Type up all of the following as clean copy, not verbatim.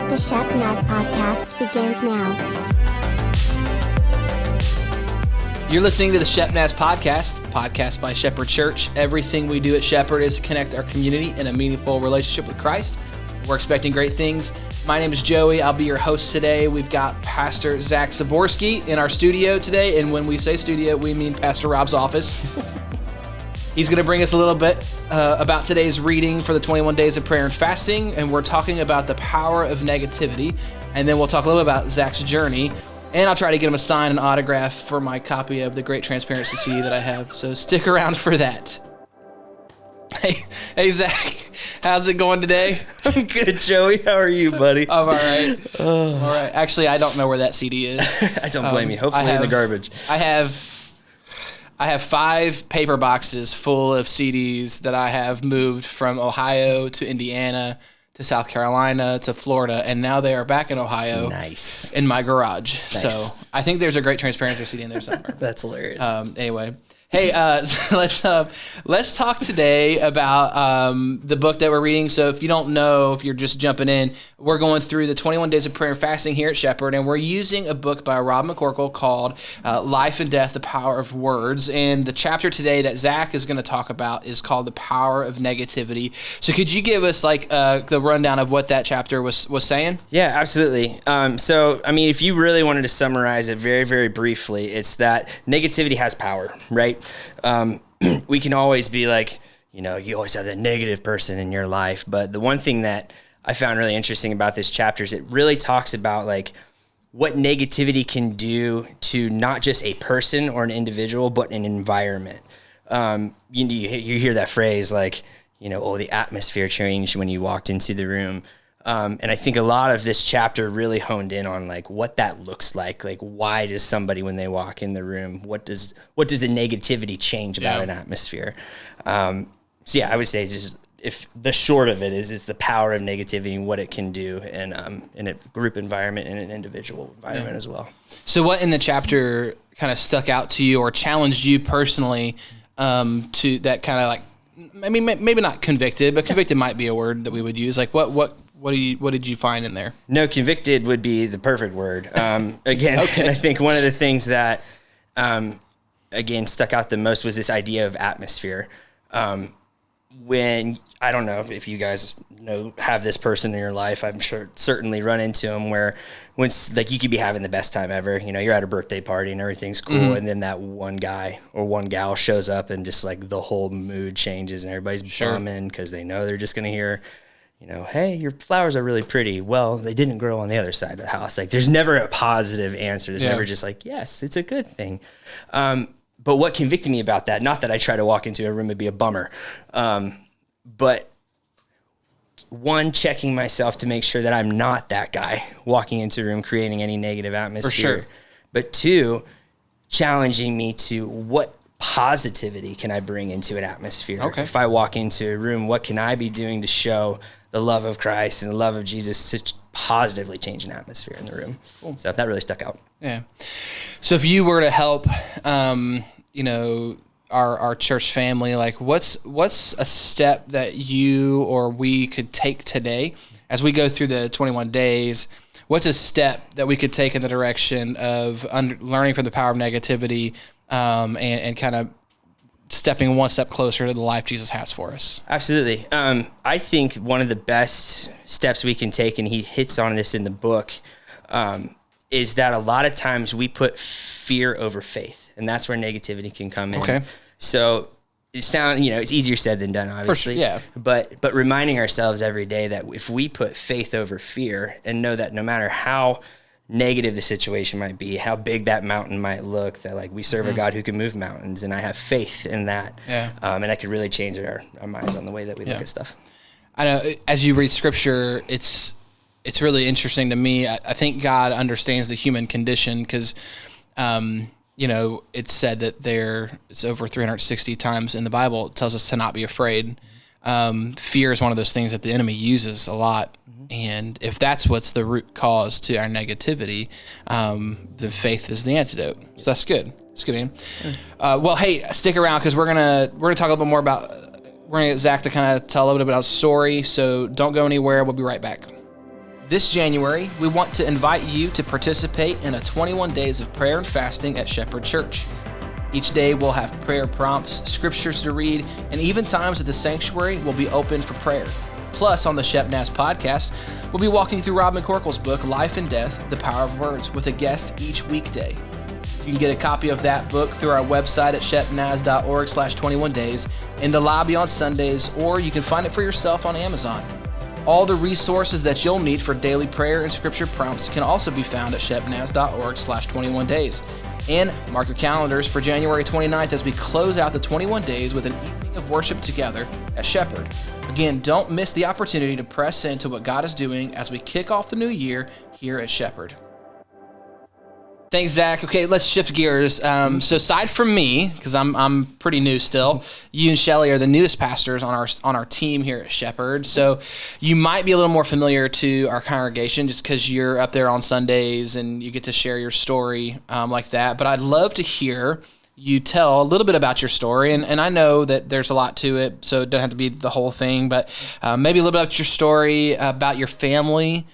The Shepnaz podcast begins now. You're listening to the Shepnaz podcast by Shepherd Church. Everything we do at Shepherd is to connect our community in a meaningful relationship with Christ. We're expecting great things. My name is Joey. I'll be your host today. We've got Pastor Zack in our studio today. And when we say studio, we mean Pastor Rob's office. He's going to bring us a little bit about today's reading for the 21 days of prayer and fasting. And we're talking about the power of negativity. And then we'll talk a little bit about Zack's journey. And I'll try to get him a sign and autograph for my copy of the Great Transparency CD that I have. So stick around for that. Hey, Zack, how's it going today? I'm good, Joey. How are you, buddy? I'm all right. All right. Actually, I don't know where that CD is. I don't blame you. Hopefully in the garbage. I have 5 paper boxes full of CDs that I have moved from Ohio to Indiana to South Carolina to Florida, and now they are back in Ohio. Nice. In my garage. Nice. So I think there's a Great Transparency CD in there somewhere. That's hilarious. Anyway. Hey, let's talk today about the book that we're reading. So if you don't know, if you're just jumping in, we're going through the 21 days of prayer and fasting here at Shepherd, and we're using a book by Rob McCorkle called Life and Death, The Power of Words. And the chapter today that Zack is going to talk about is called The Power of Negativity. So could you give us the rundown of what that chapter was saying? Yeah, absolutely. So, I mean, if you really wanted to summarize it very, very briefly, it's that negativity has power, right? We can always be like, you always have that negative person in your life. But the one thing that I found really interesting about this chapter is it really talks about like what negativity can do to not just a person or an individual, but an environment. You hear that phrase like, the atmosphere changed when you walked into the room. And I think a lot of this chapter really honed in on like what that looks like why does somebody when they walk in the room, what does the negativity change about an atmosphere? I would say just if the short of it is the power of negativity and what it can do in a group environment and an individual environment as well. So what in the chapter kind of stuck out to you or challenged you personally to that kind of like, I mean, maybe not convicted, but convicted might be a word that we would use. Like what did you find in there? No, convicted would be the perfect word. Again, okay. I think one of the things that, again, stuck out the most was this idea of atmosphere. When, I don't know if you guys have this person in your life, I'm sure certainly run into them where when like you could be having the best time ever, you're at a birthday party and everything's cool. Mm-hmm. And then that one guy or one gal shows up and just like the whole mood changes and everybody's bumming because they know they're just going to hear, hey, your flowers are really pretty. Well, they didn't grow on the other side of the house. Like, there's never a positive answer. There's never just like, yes, it's a good thing. But what convicted me about that, not that I try to walk into a room and be a bummer, but one, checking myself to make sure that I'm not that guy walking into a room creating any negative atmosphere. For sure. But 2, challenging me to what positivity can I bring into an atmosphere? Okay. If I walk into a room, what can I be doing to show the love of Christ and the love of Jesus to positively change an atmosphere in the room? Cool. So that really stuck out. Yeah. So if you were to help, our church family, like what's a step that you or we could take today as we go through the 21 days? What's a step that we could take in the direction of learning from the power of negativity and kind of stepping one step closer to the life Jesus has for us? Absolutely. I think one of the best steps we can take, and he hits on this in the book, is that a lot of times we put fear over faith, and that's where negativity can come in. Okay. So it's easier said than done, obviously. For sure, yeah. But reminding ourselves every day that if we put faith over fear and know that no matter how negative the situation might be, how big that mountain might look, that like we serve a God who can move mountains, and I have faith in that. Yeah. And that could really change our minds on the way that we look at stuff. I know as you read scripture, it's really interesting to me. I think God understands the human condition because, it's said that it's over 360 times in the Bible. It tells us to not be afraid. Fear is one of those things that the enemy uses a lot. Mm-hmm. And if that's what's the root cause to our negativity, the faith is the antidote. So that's good. It's good, man. Well, hey, stick around because we're gonna talk a little bit more about. We're gonna get Zack to kind of tell a little bit about his story. So don't go anywhere. We'll be right back. This January, we want to invite you to participate in a 21 days of prayer and fasting at Shepherd Church. Each day we'll have prayer prompts, scriptures to read, and even times at the sanctuary will be open for prayer. Plus, on the Shepnaz podcast, we'll be walking through Rob McCorkle's book, Life and Death, The Power of Words, with a guest each weekday. You can get a copy of that book through our website at shepnaz.org/21 days, in the lobby on Sundays, or you can find it for yourself on Amazon. All the resources that you'll need for daily prayer and scripture prompts can also be found at shepnaz.org/21 days. And mark your calendars for January 29th as we close out the 21 days with an evening of worship together at Shepherd. Again, don't miss the opportunity to press into what God is doing as we kick off the new year here at Shepherd. Thanks, Zach. Okay, let's shift gears. So aside from me, because I'm pretty new still, you and Shelly are the newest pastors on our team here at Shepherd. So you might be a little more familiar to our congregation just because you're up there on Sundays and you get to share your story like that. But I'd love to hear you tell a little bit about your story. And I know that there's a lot to it, so it doesn't have to be the whole thing, but maybe a little bit about your story, about your family,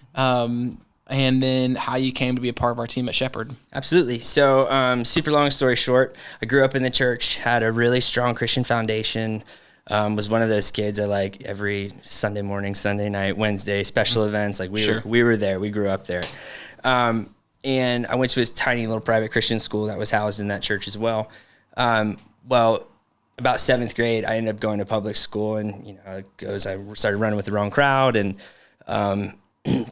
and then how you came to be a part of our team at Shepherd. Absolutely. So, super long story short, I grew up in the church, had a really strong Christian foundation, was one of those kids that like every Sunday morning, Sunday night, Wednesday, special events, like we were there, we grew up there. And I went to this tiny little private Christian school that was housed in that church as well. Well, about 7th grade, I ended up going to public school, and I started running with the wrong crowd, and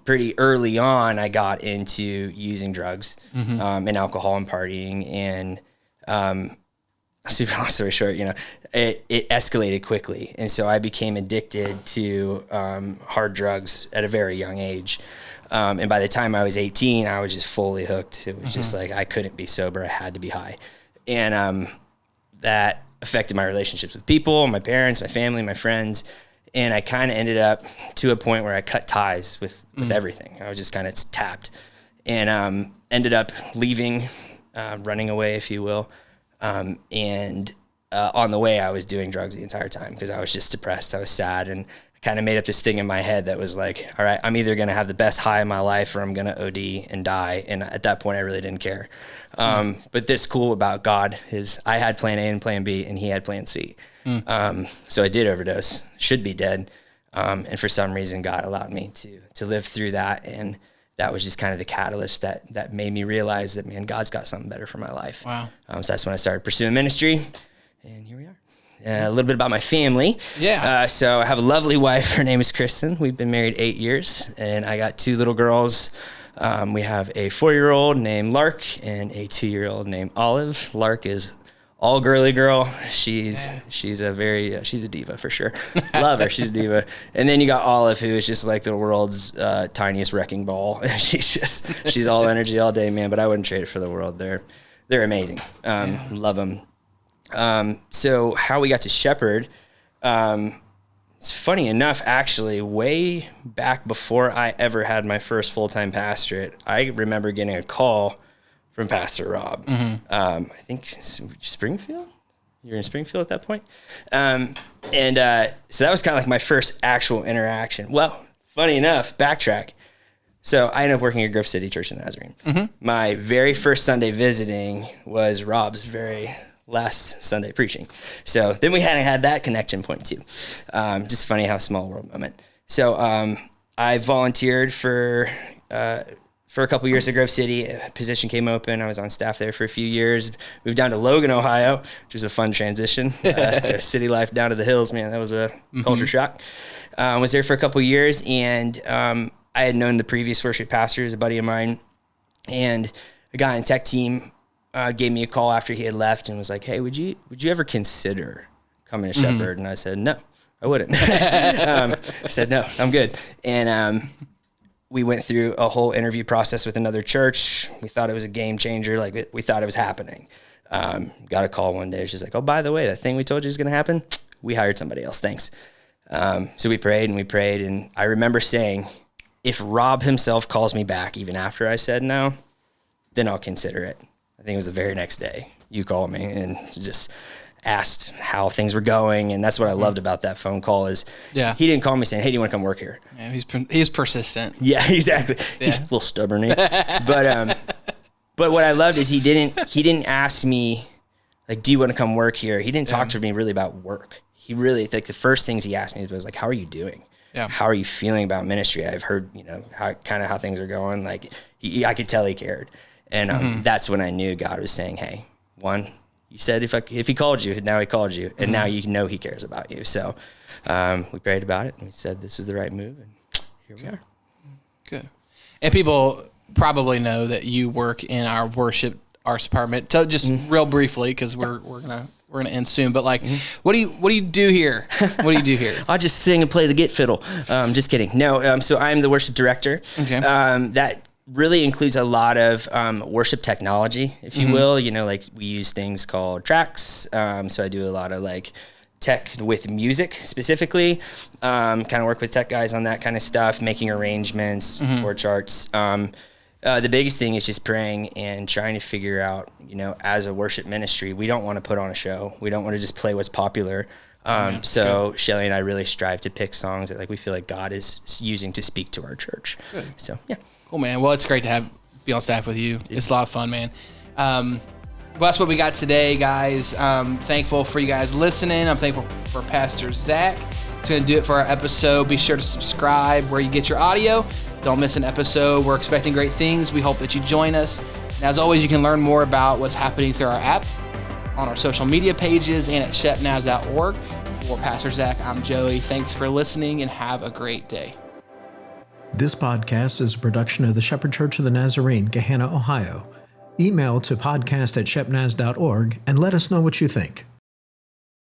pretty early on, I got into using drugs and alcohol and partying, and super long story short, it escalated quickly, and so I became addicted to hard drugs at a very young age. And by the time I was 18, I was just fully hooked. It was just like I couldn't be sober; I had to be high, and that affected my relationships with people, my parents, my family, my friends. And I kind of ended up to a point where I cut ties with everything. I was just kind of tapped, and ended up leaving, running away, if you will. And on the way, I was doing drugs the entire time because I was just depressed. I was sad, and I kind of made up this thing in my head that was like, all right, I'm either going to have the best high of my life or I'm going to OD and die. And at that point, I really didn't care. But this cool about God is I had plan A and plan B, and he had plan C. So I did overdose, should be dead. And for some reason, God allowed me to live through that. And that was just kind of the catalyst that made me realize that, man, God's got something better for my life. Wow. So that's when I started pursuing ministry, and here we are. A little bit about my family. Yeah. So I have a lovely wife. Her name is Kristen. We've been married 8 years, and I got 2 little girls. We have a 4-year-old named Lark and a 2-year-old named Olive. Lark is all girly girl. She's a diva for sure. Love her. She's a diva. And then you got Olive, who is just like the world's tiniest wrecking ball. she's all energy all day, man. But I wouldn't trade it for the world. They're amazing. Love them. So how we got to Shepherd, it's funny enough, actually, way back before I ever had my first full-time pastorate, I remember getting a call from Pastor Rob. I think Springfield? You're in Springfield at that point? So that was kind of like my first actual interaction. Well, funny enough, backtrack. So I ended up working at Grove City Church of the Nazarene. My very first Sunday visiting was Rob's very last Sunday preaching. So then we hadn't had that connection point too. Just funny how small world moment. So I volunteered for a couple years at Grove City. A position came open. I was on staff there for a few years. Moved down to Logan, Ohio, which was a fun transition. City life down to the hills, man. That was a culture shock. Was there for a couple years, and I had known the previous worship pastor, a buddy of mine, and a guy on tech team gave me a call after he had left and was like, "Hey, would you ever consider coming to Shepherd?" And I said, "No, I wouldn't." I said, "No, I'm good." And we went through a whole interview process with another church. We thought it was a game changer. Like we thought it was happening. Got a call one day. She's like, "Oh, by the way, that thing we told you is going to happen. We hired somebody else. Thanks." So we prayed. And I remember saying, if Rob himself calls me back, even after I said no, then I'll consider it. I think it was the very next day you called me, and just asked how things were going. And that's what I loved about that phone call is Yeah. he didn't call me saying, hey, do you want to come work here? Yeah, he's persistent. Yeah, exactly. Yeah. He's a little stubborn. But what I loved is he didn't ask me, like, do you want to come work here? He didn't talk to me really about work. He really, like, the first things he asked me was like, how are you doing? Yeah. How are you feeling about ministry? I've heard, you know, how things are going. Like, I could tell he cared. And that's when I knew God was saying, hey, one, you said if he called you, now he called you. And now you know he cares about you. So we prayed about it, and we said this is the right move. And here we are. Good. And people probably know that you work in our worship arts department. So just real briefly, because we're gonna end soon. But like, what do you do here? What do you do here? I just sing and play the git fiddle. Just kidding. No. So I'm the worship director. Okay. That really includes a lot of worship technology, if you will. You know, like we use things called tracks. So I do a lot of like tech with music specifically. Kind of work with tech guys on that kind of stuff, making arrangements, chord charts. The biggest thing is just praying and trying to figure out, you know, as a worship ministry, we don't want to put on a show. We don't want to just play what's popular. So Shelly and I really strive to pick songs that like we feel like God is using to speak to our church. Good. So yeah. Cool, man. Well, it's great to be on staff with you. It's a lot of fun, man. Well, that's what we got today, guys. Thankful for you guys listening. I'm thankful for Pastor Zack. It's going to do it for our episode. Be sure to subscribe where you get your audio. Don't miss an episode. We're expecting great things. We hope that you join us. And as always, you can learn more about what's happening through our app, on our social media pages, and at shepnaz.org. For Pastor Zack, I'm Joey. Thanks for listening, and have a great day. This podcast is a production of the Shepherd Church of the Nazarene, Gahanna, Ohio. Email to podcast@shepnaz.org and let us know what you think.